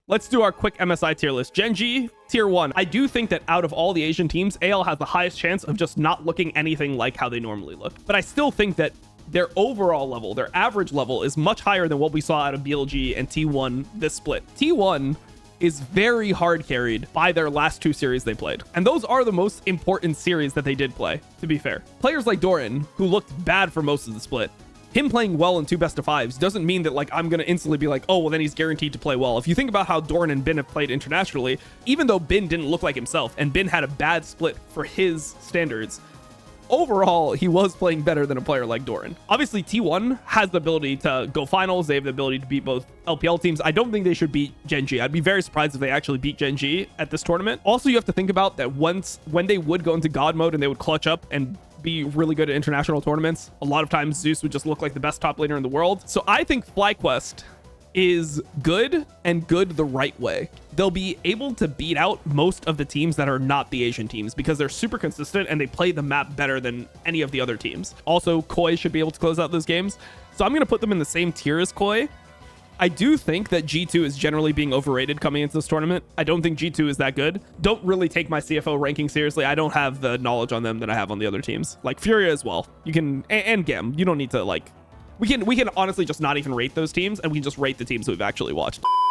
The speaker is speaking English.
Let's do our quick MSI tier list. Genji, tier 1. I do think that out of all the Asian teams, AL has the highest chance of just not looking anything like how they normally look. But I still think that their overall level, their average level, is much higher than what we saw out of BLG and T1 this split. T1 is very hard carried by their last 2 series they played. And those are the most important series that they did play, to be fair. Players like Doran, who looked bad for most of the split, him playing well in 2 best-of-5s doesn't mean that, like, I'm going to instantly be like, oh, well, then he's guaranteed to play well. If you think about how Doran and Bin have played internationally, even though Bin didn't look like himself and Bin had a bad split for his standards, overall, he was playing better than a player like Doran. Obviously, T1 has the ability to go finals. They have the ability to beat both LPL teams. I don't think they should beat Genji. I'd be very surprised if they actually beat Genji at this tournament. Also, you have to think about that when they would go into God mode and they would clutch up and be really good at international tournaments, a lot of times Zeus would just look like the best top laner in the world. So I think FlyQuest is good, and good the right way. They'll be able to beat out most of the teams that are not the Asian teams because they're super consistent and they play the map better than any of the other teams. Also, Koi should be able to close out those games. So I'm going to put them in the same tier as Koi. I do think that G2 is generally being overrated coming into this tournament. I don't think G2 is that good. Don't really take my CFO ranking seriously. I don't have the knowledge on them that I have on the other teams. Like Furia as well. You can, and Gam. You don't need to, like, we can honestly just not even rate those teams, and we can just rate the teams we've actually watched.